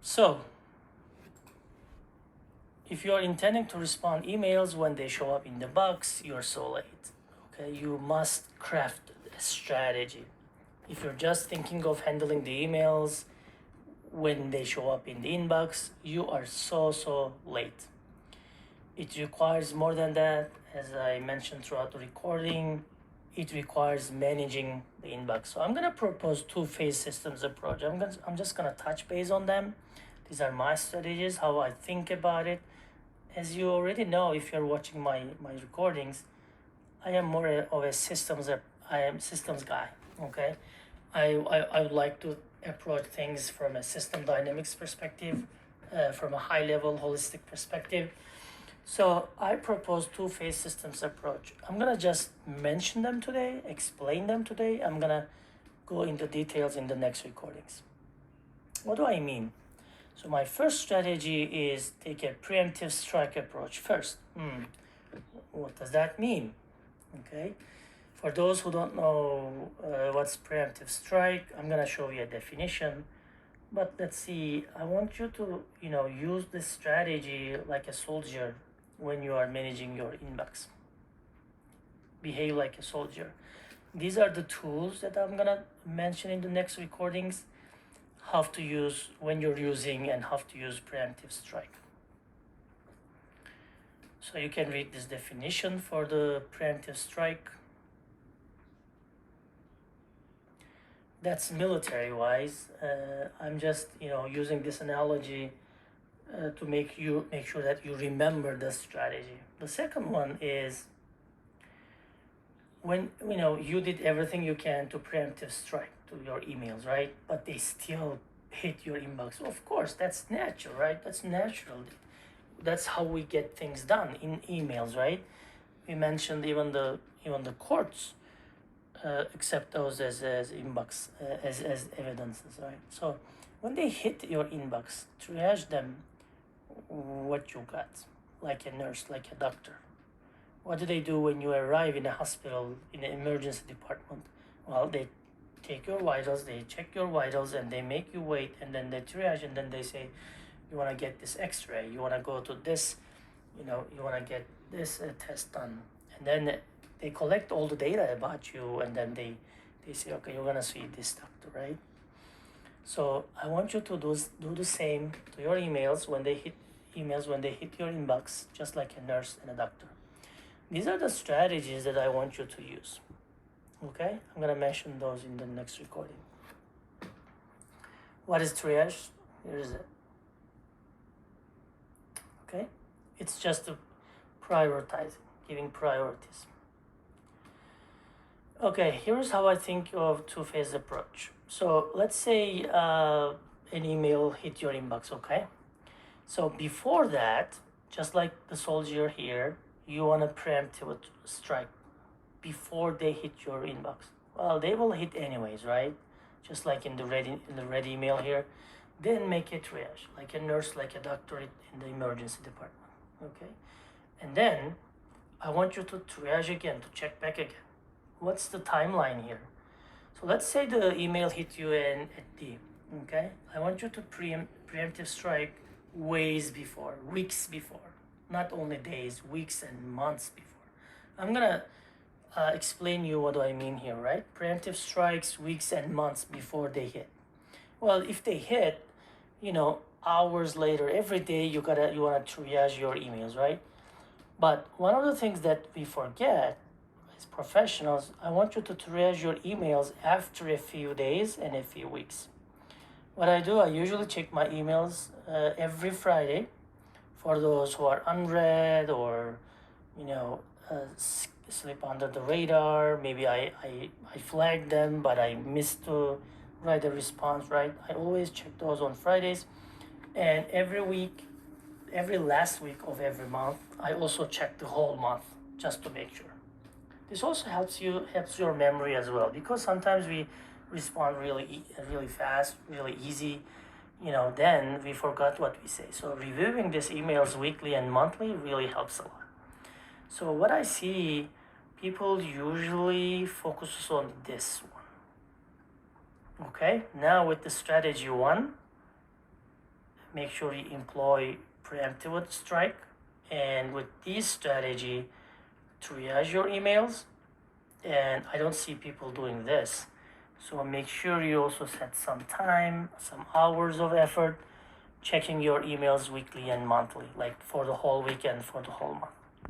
So, if you're intending to respond emails when they show up in the box, you're so late. Okay, you must craft a strategy. If you're just thinking of handling the emails when they show up in the inbox, you are so late. It requires more than that. As I mentioned throughout the recording, it requires managing the inbox. So I'm gonna propose two-phase systems approach. I'm just gonna touch base on them. These are my strategies, how I think about it. As you already know, if you're watching my recordings, I am more of a systems guy. Okay, I would like to approach things from a system dynamics perspective, from a high level holistic perspective. So I propose two-phase systems approach. I'm gonna just mention them today, explain them today. I'm gonna go into details in the next recordings. What do I mean? So my first strategy is take a preemptive strike approach first. What does that mean? Okay. For those who don't know what's preemptive strike, I'm gonna show you a definition. But let's see, I want you to, use this strategy like a soldier when you are managing your inbox. Behave like a soldier. These are the tools that I'm gonna mention in the next recordings, how to use when you're using and how to use preemptive strike. So you can read this definition for the preemptive strike. That's military wise. I'm just using this analogy to make sure that you remember the strategy. The second one is when you did everything you can to preemptive strike to your emails, right? But they still hit your inbox. Of course, that's natural, right? That's natural. That's how we get things done in emails, right? We mentioned even the courts accept those as inbox as evidences, right? So when they hit your inbox, triage them what you got, like a nurse, like a doctor. What do they do when you arrive in a hospital, in an emergency department? Well, they take your vitals, they check your vitals, and they make you wait, and then they triage, and then they say, you want to get this x-ray, you want to go to this, you want to get this test done. And then they collect all the data about you, and then they say, okay, you're going to see this doctor, right? So I want you to do the same to your emails when they hit your inbox, just like a nurse and a doctor. These are the strategies that I want you to use. Okay, I'm gonna mention those in the next recording. What is triage? Here is it. Okay, it's just a prioritizing, giving priorities. Okay, here's how I think of two-phase approach. So let's say an email hit your inbox, okay? So before that, just like the soldier here, you want to preemptive strike before they hit your inbox. Well, they will hit anyways, right? Just like in the red email here. Then make a triage, like a nurse, like a doctor in the emergency department, okay? And then I want you to triage again, to check back again. What's the timeline here? So let's say the email hit you at D, okay? I want you to preemptive strike ways before, weeks before, not only days, weeks and months before. I'm gonna explain you what do I mean here, right? Preemptive strikes weeks and months before they hit. Well, if they hit, hours later, every day you wanna triage your emails, right? But one of the things that we forget as professionals, I want you to triage your emails after a few days and a few weeks. What I do, I usually check my emails every Friday for those who are unread or, slip under the radar. Maybe I flagged them, but I missed to write a response, right? I always check those on Fridays. And every last week of every month, I also check the whole month just to make sure. This also helps your memory as well, because sometimes we respond really fast, really easy, then we forgot what we say. So reviewing these emails weekly and monthly really helps a lot. So what I see, people usually focus on this one. Okay, now with the strategy one, make sure you employ preemptive strike. And with this strategy, triage your emails. And I don't see people doing this. So make sure you also set some time, some hours of effort, checking your emails weekly and monthly, like for the whole week and for the whole month.